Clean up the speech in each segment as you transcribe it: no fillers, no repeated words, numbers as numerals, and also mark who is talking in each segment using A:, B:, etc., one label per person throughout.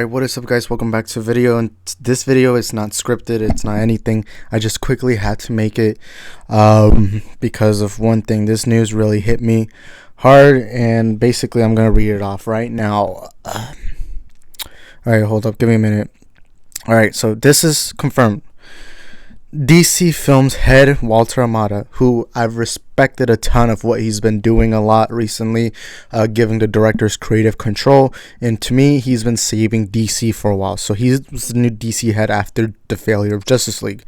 A: Alright, what is up guys, welcome back to the video, and this video is not scripted, it's not anything. I just quickly had to make it because of one thing. This news really hit me hard, and basically I'm going to read it off right now. Alright, hold up, give me a minute. Alright, so this is confirmed. DC Films head Walter Hamada, who I've respected a ton of what he's been doing a lot recently, giving the directors creative control, and to me he's been saving DC for a while. So he's the new DC head after the failure of Justice League.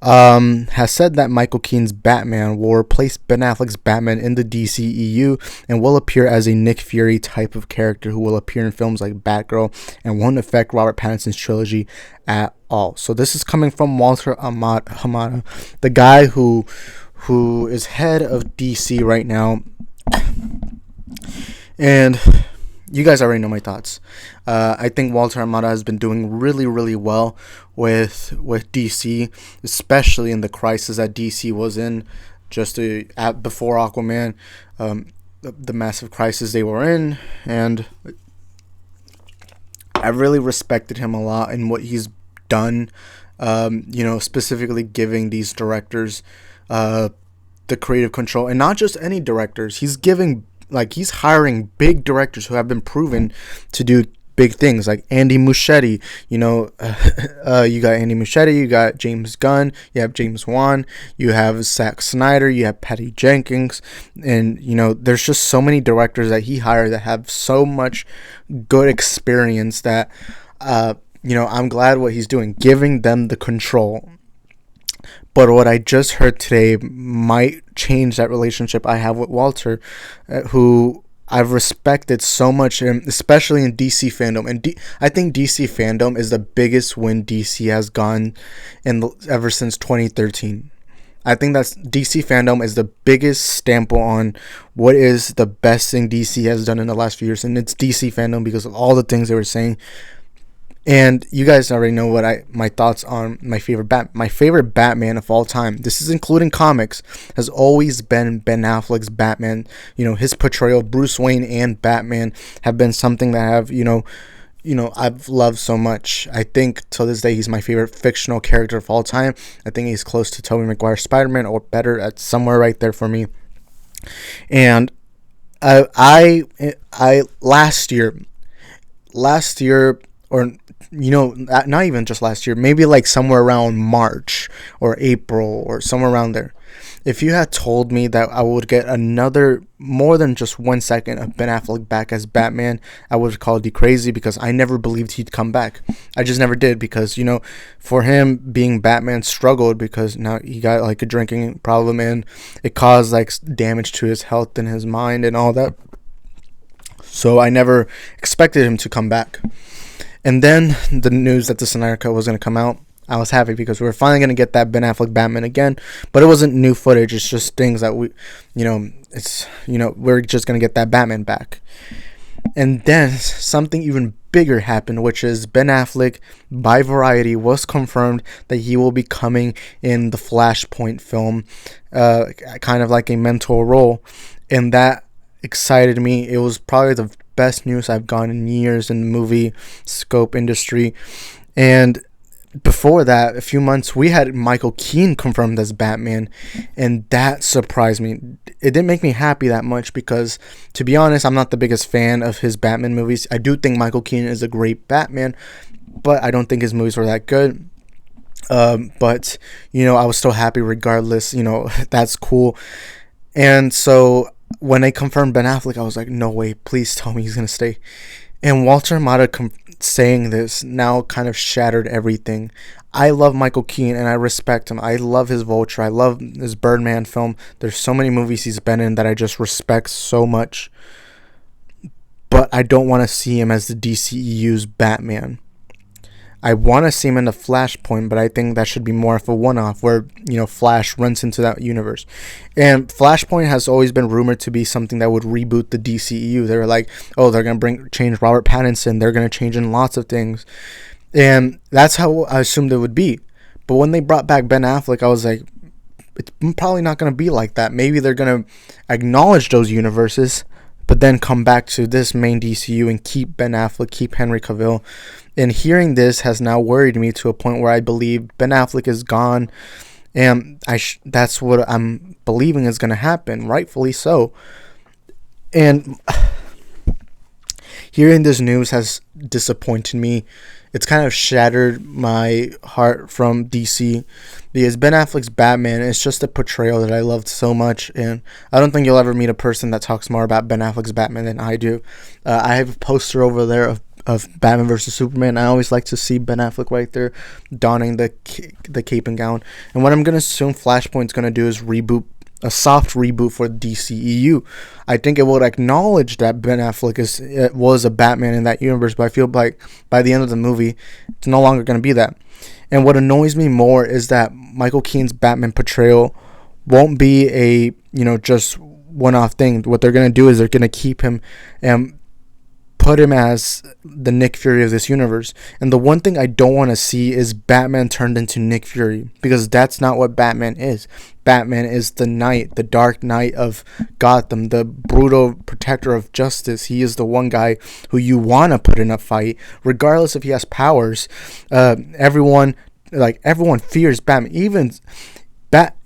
A: Has said that Michael Keaton's Batman will replace Ben Affleck's Batman in the DCEU and will appear as a Nick Fury type of character who will appear in films like Batgirl and won't affect Robert Pattinson's trilogy at all. So this is coming from Walter Hamada, the guy who is head of DC right now, and you guys already know my thoughts. I think Walter Hamada has been doing really well with DC, especially in the crisis that DC was in just before Aquaman, the massive crisis they were in, and I really respected him a lot in what he's done, specifically giving these directors the creative control, and not just any directors. He's hiring big directors who have been proven to do big things, like Andy Muschietti. You got Andy Muschietti, you got James Gunn, you have James Wan, you have Zack Snyder, you have Patty Jenkins, and there's just so many directors that he hired that have so much good experience that I'm glad what he's doing, giving them the control. But what I just heard today might change that relationship I have with Walter, who I've respected so much, especially in DC fandom. And I think DC fandom is the biggest win DC has gone ever since 2013. I think that's DC fandom is the biggest stamp on what is the best thing DC has done in the last few years, and it's DC fandom because of all the things they were saying. And you guys already know my thoughts on my favorite Batman of all time. This is including comics, has always been Ben Affleck's Batman. His portrayal of Bruce Wayne and Batman have been something that I've loved so much. I think till this day he's my favorite fictional character of all time. I think he's close to Tobey Maguire's Spider-Man, or better, at somewhere right there for me. And I last year, or not even just last year, maybe like somewhere around March or April or somewhere around there, if you had told me that I would get another more than just 1 second of Ben Affleck back as Batman, I would have called you crazy, because I never believed he'd come back. I just never did, because for him, being Batman struggled because now he got like a drinking problem, and it caused like damage to his health and his mind and all that. So I never expected him to come back. And then the news that the Snyder Cut was going to come out, I was happy, because we were finally going to get that Ben Affleck Batman again. But it wasn't new footage. It's just things that we're just going to get that Batman back. And then something even bigger happened, which is Ben Affleck, by Variety, was confirmed that he will be coming in the Flashpoint film, kind of like a mentor role. And that excited me. It was probably the best news I've gotten in years in the movie scope industry. And before that, a few months, we had Michael Keaton confirmed as Batman, and that surprised me. It didn't make me happy that much, because, to be honest, I'm not the biggest fan of his Batman movies. I do think Michael Keaton is a great Batman, but I don't think his movies were that good. But I was still happy regardless. That's cool. And so when they confirmed Ben Affleck, I was like, no way, please tell me he's going to stay. And Walter Hamada saying this now kind of shattered everything. I love Michael Keaton, and I respect him. I love his Vulture. I love his Birdman film. There's so many movies he's been in that I just respect so much. But I don't want to see him as the DCEU's Batman. I want to see him in the Flashpoint, but I think that should be more of a one-off where, Flash runs into that universe. And Flashpoint has always been rumored to be something that would reboot the DCEU. They were like, oh, they're going to change Robert Pattinson. They're going to change in lots of things. And that's how I assumed it would be. But when they brought back Ben Affleck, I was like, it's probably not going to be like that. Maybe they're going to acknowledge those universes, but then come back to this main DCU and keep Ben Affleck, keep Henry Cavill. And hearing this has now worried me to a point where I believe Ben Affleck is gone, and that's what I'm believing is going to happen, rightfully so. And hearing this news has disappointed me. It's kind of shattered my heart from DC, because Ben Affleck's Batman is just a portrayal that I loved so much, and I don't think you'll ever meet a person that talks more about Ben Affleck's Batman than I do. I have a poster over there of Batman versus Superman. I always like to see Ben Affleck right there donning the cape and gown. And what I'm going to assume Flashpoint's going to do is a soft reboot for DCEU. I think it will acknowledge that Ben Affleck was a Batman in that universe, but I feel like by the end of the movie, it's no longer going to be that. And what annoys me more is that Michael Keaton's Batman portrayal won't be a, just one-off thing. What they're going to do is they're going to keep him and put him as the Nick Fury of this universe. And the one thing I don't want to see is Batman turned into Nick Fury, because that's not what Batman is. Batman is the Dark Knight of Gotham, the brutal protector of justice. He is the one guy who you want to put in a fight, regardless if he has powers. Everyone fears Batman. Even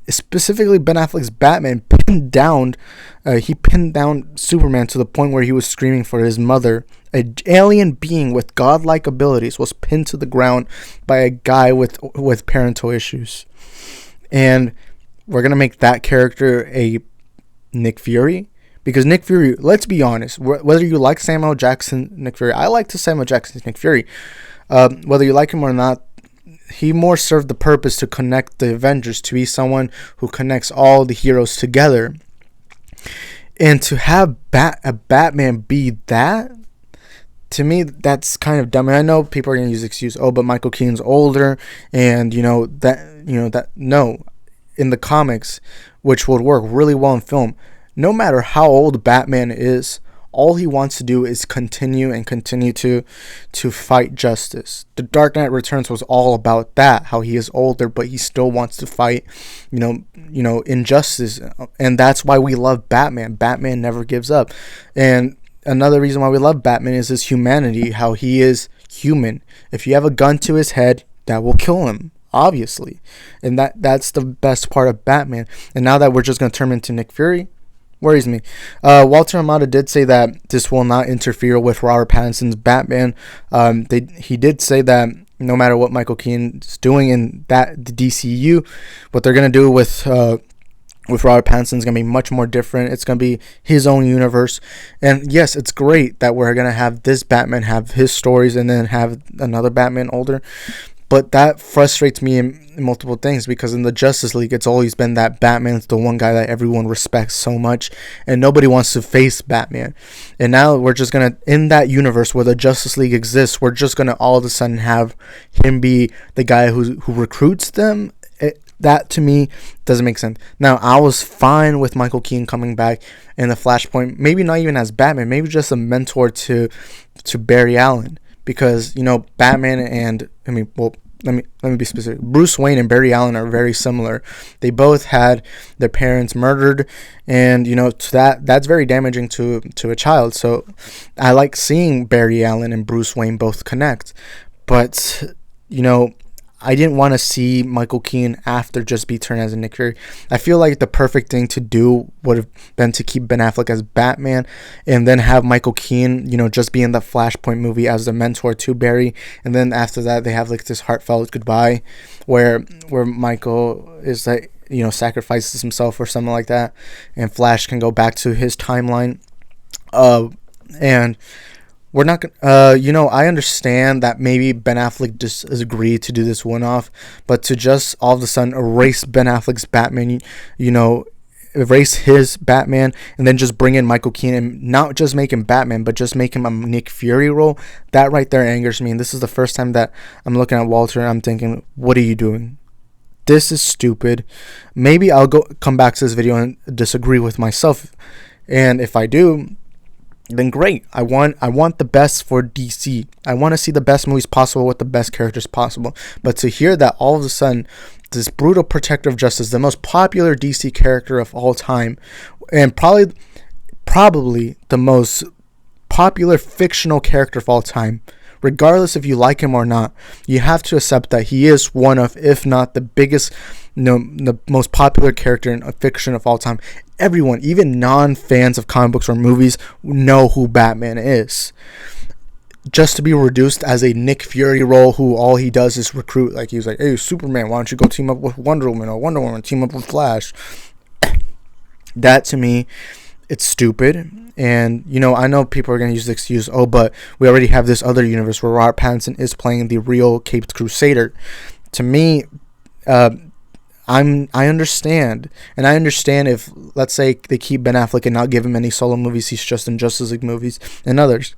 A: specifically Ben Affleck's Batman pinned down Superman to the point where he was screaming for his mother. An alien being with godlike abilities was pinned to the ground by a guy with parental issues. And we're going to make that character a Nick Fury, because Nick Fury, let's be honest, whether you like Samuel Jackson Nick Fury, I like Samuel Jackson's Nick Fury, whether you like him or not, he more served the purpose to connect the Avengers, to be someone who connects all the heroes together. And to have a Batman be that, to me, that's kind of dumb. And I know people are going to use the excuse, but Michael Keaton's older, and no. In the comics, which would work really well in film, no matter how old Batman is, all he wants to do is continue to fight justice. The Dark Knight Returns was all about that, how he is older, but he still wants to fight, injustice. And that's why we love Batman. Batman never gives up. And another reason why we love Batman is his humanity, how he is human. If you have a gun to his head, that will kill him, obviously. And that's the best part of Batman. And now that we're just going to turn him into Nick Fury, worries me. Walter Hamada did say that this will not interfere with Robert Pattinson's Batman. He did say that no matter what Michael Keaton's doing in the DCEU, what they're going to do with Robert Pattinson is going to be much more different. It's going to be his own universe. And yes, it's great that we're going to have this Batman have his stories and then have another Batman older. But that frustrates me in multiple things, because in the Justice League, it's always been that Batman's the one guy that everyone respects so much, and nobody wants to face Batman. And now we're just going to, in that universe where the Justice League exists, we're just going to all of a sudden have him be the guy who recruits them. That, to me, doesn't make sense. Now, I was fine with Michael Keaton coming back in the Flashpoint, maybe not even as Batman, maybe just a mentor to Barry Allen. Because, Batman and, let me be specific. Bruce Wayne and Barry Allen are very similar. They both had their parents murdered, and, that's very damaging to a child. So I like seeing Barry Allen and Bruce Wayne both connect. But, I didn't want to see Michael Keaton after just be turned as a Nick Fury. I feel like the perfect thing to do would have been to keep Ben Affleck as Batman and then have Michael Keaton, just be in the Flashpoint movie as the mentor to Barry. And then after that, they have this heartfelt goodbye where Michael is sacrifices himself or something like that. And Flash can go back to his timeline. And we're not going I understand that maybe Ben Affleck just has agreed to do this one-off, but to just all of a sudden erase Ben Affleck's Batman, erase his Batman, and then just bring in Michael Keaton and not just make him Batman, but just make him a Nick Fury role, that right there angers me. And this is the first time that I'm looking at Walter and I'm thinking, what are you doing? This is stupid. Maybe I'll come back to this video and disagree with myself. And if I do, then great. I want the best for DC. I want to see the best movies possible with the best characters possible. But to hear that all of a sudden this brutal protector of justice, the most popular DC character of all time, and probably the most popular fictional character of all time, regardless if you like him or not, you have to accept that he is one of, if not the biggest, the most popular character in fiction of all time. Everyone, even non-fans of comic books or movies, know who Batman is. Just to be reduced as a Nick Fury role who all he does is recruit, like he was like, hey, Superman, why don't you go team up with Wonder Woman, or Wonder Woman team up with Flash? That, to me, it's stupid. And, I know people are going to use the excuse, but we already have this other universe where Robert Pattinson is playing the real Caped Crusader. To me, I understand. And I understand if, let's say, they keep Ben Affleck and not give him any solo movies. He's just in Justice League movies and others.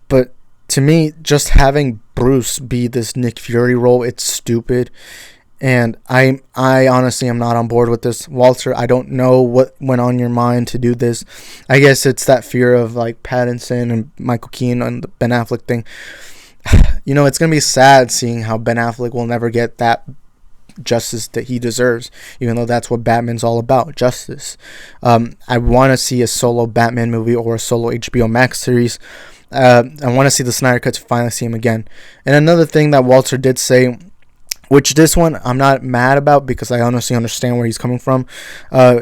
A: But to me, just having Bruce be this Nick Fury role, it's stupid. And I honestly am not on board with this. Walter, I don't know what went on your mind to do this. I guess it's that fear of like Pattinson and Michael Keaton and the Ben Affleck thing. It's going to be sad seeing how Ben Affleck will never get that justice that he deserves, even though that's what Batman's all about, justice. I want to see a solo Batman movie or a solo HBO Max series. I want to see the Snyder Cut to finally see him again. And another thing that Walter did say, which this one I'm not mad about because I honestly understand where he's coming from.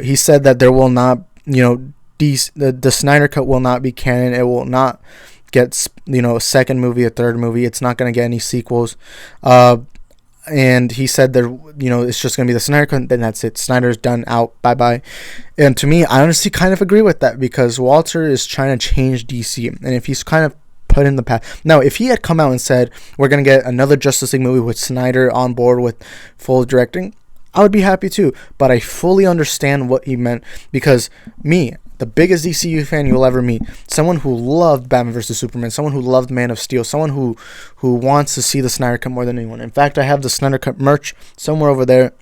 A: He said that there will not, the Snyder Cut will not be canon. It will not get, a second movie, a third movie. It's not going to get any sequels. And he said there, it's just going to be the Snyder Cut, then that's it. Snyder's done, out, bye-bye. And to me, I honestly kind of agree with that because Walter is trying to change DC. And if he's kind of put in the path. Now, if he had come out and said, we're going to get another Justice League movie with Snyder on board with full directing, I would be happy too. But I fully understand what he meant because me, the biggest DCEU fan you'll ever meet, someone who loved Batman vs. Superman, someone who loved Man of Steel, someone who wants to see the Snyder Cut more than anyone. In fact, I have the Snyder Cut merch somewhere over there.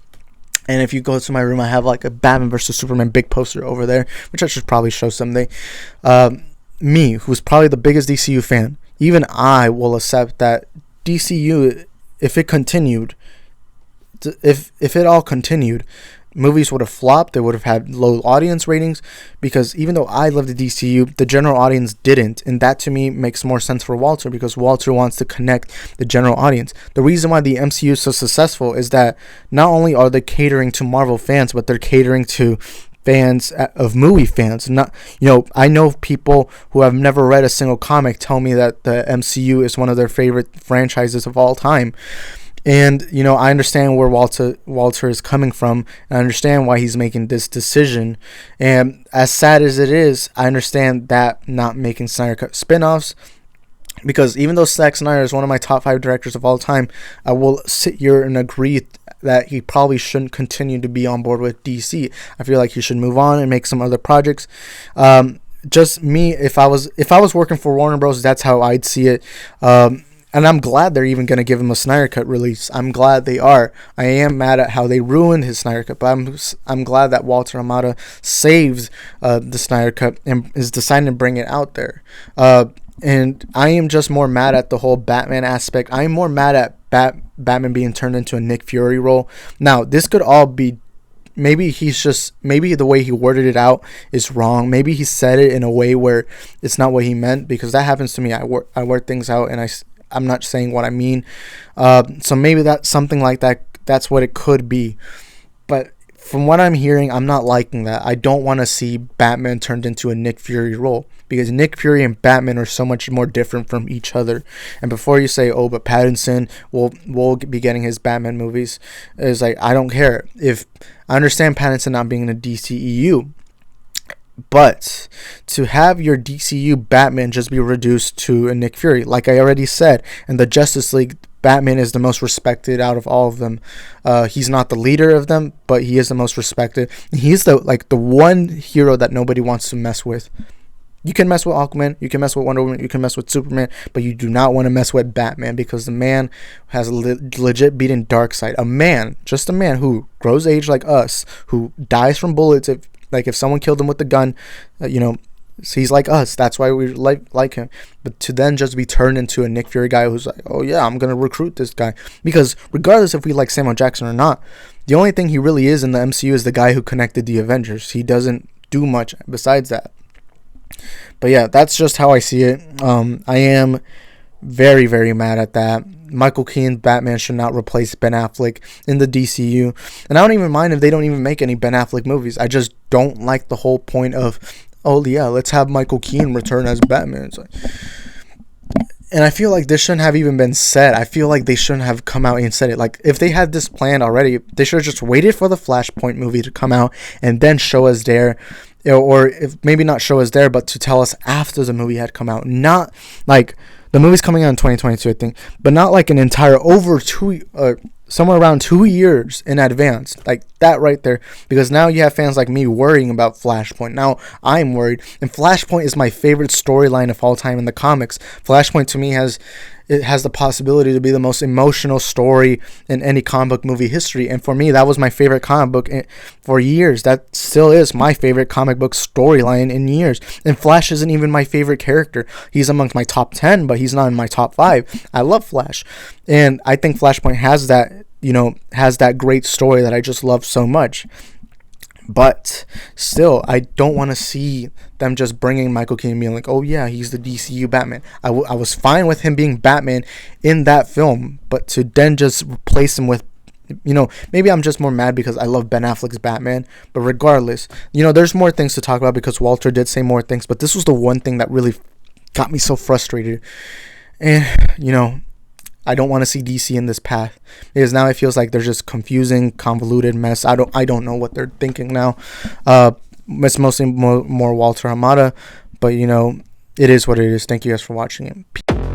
A: And if you go to my room, I have like a Batman vs. Superman big poster over there, which I should probably show someday. Me, who's probably the biggest DCU fan, even I will accept that DCU, if it continued, if it all continued, movies would have flopped. They would have had low audience ratings because even though I love the DCU, the general audience didn't. And that to me makes more sense for Walter because Walter wants to connect the general audience. The reason why the MCU is so successful is that not only are they catering to Marvel fans, but they're catering to fans of movie fans. Not, I know people who have never read a single comic tell me that the MCU is one of their favorite franchises of all time. And, I understand where Walter is coming from. And I understand why he's making this decision. And as sad as it is, I understand that not making Snyder Cut spin-offs. Because even though Zack Snyder is one of my top 5 directors of all time, I will sit here and agree that he probably shouldn't continue to be on board with DC. I feel like he should move on and make some other projects. Just me, if I was working for Warner Bros., that's how I'd see it. And I'm glad they're even going to give him a Snyder Cut release. I'm glad they are. I am mad at how they ruined his Snyder Cut, but I'm glad that Walter Hamada saved the Snyder Cut and is deciding to bring it out there. And I am just more mad at the whole Batman aspect. I am more mad at Batman being turned into a Nick Fury role. Now, this could all be, maybe the way he worded it out is wrong. Maybe he said it in a way where it's not what he meant, because that happens to me. I word things out and I'm not saying what I mean. So maybe that's something like that. That's what it could be. But from what I'm hearing, I'm not liking that. I don't want to see Batman turned into a Nick Fury role, because Nick Fury and Batman are so much more different from each other. And before you say, but Pattinson will be getting his Batman movies, it's like, I don't care. If I understand Pattinson not being in the DCEU, but to have your DCU Batman just be reduced to a Nick Fury, like I already said, and the Justice League, Batman is the most respected out of all of them. He's not the leader of them, but he is the most respected. He's the one hero that nobody wants to mess with. You can mess with Aquaman, you can mess with Wonder Woman, you can mess with Superman, but you do not want to mess with Batman, because the man has legit beaten Darkseid. Just a man who grows age like us, who dies from bullets if someone killed him with the gun, he's like us. That's why we like him. But to then just be turned into a Nick Fury guy who's like, oh yeah, I'm going to recruit this guy. Because regardless if we like Samuel Jackson or not, the only thing he really is in the MCU is the guy who connected the Avengers. He doesn't do much besides that. But yeah, that's just how I see it. I am Very, very mad at that. Michael Keaton's Batman should not replace Ben Affleck in the DCU. And I don't even mind if they don't even make any Ben Affleck movies. I just don't like the whole point of, oh yeah, let's have Michael Keaton return as Batman. It's like, and I feel like this shouldn't have even been said. I feel like they shouldn't have come out and said it. Like, if they had this planned already, they should have just waited for the Flashpoint movie to come out and then show us there. Or if maybe not show us there, but to tell us after the movie had come out. Not like the movie's coming out in 2022, I think, but not like an entire somewhere around 2 years in advance, like that right there. Because now you have fans like me worrying about Flashpoint. Now I'm worried, and Flashpoint is my favorite storyline of all time in the comics. Flashpoint to me has the possibility to be the most emotional story in any comic book movie history, and for me that was my favorite comic book for years. That still is my favorite comic book storyline in years. And Flash isn't even my favorite character. He's amongst my top 10, but he's not in my top 5. I love Flash, and I think Flashpoint has that great story that I just love so much. But still, I don't want to see them just bringing Michael Keaton being like, oh yeah, he's the DCU Batman. I was fine with him being Batman in that film, but to then just replace him with, maybe I'm just more mad because I love Ben Affleck's Batman. But regardless, there's more things to talk about because Walter did say more things, but this was the one thing that really got me so frustrated. And, I don't want to see DC in this path, because now it feels like they're just confusing, convoluted mess. I don't know what they're thinking now. It's mostly more Walter Hamada, but it is what it is. Thank you guys for watching it.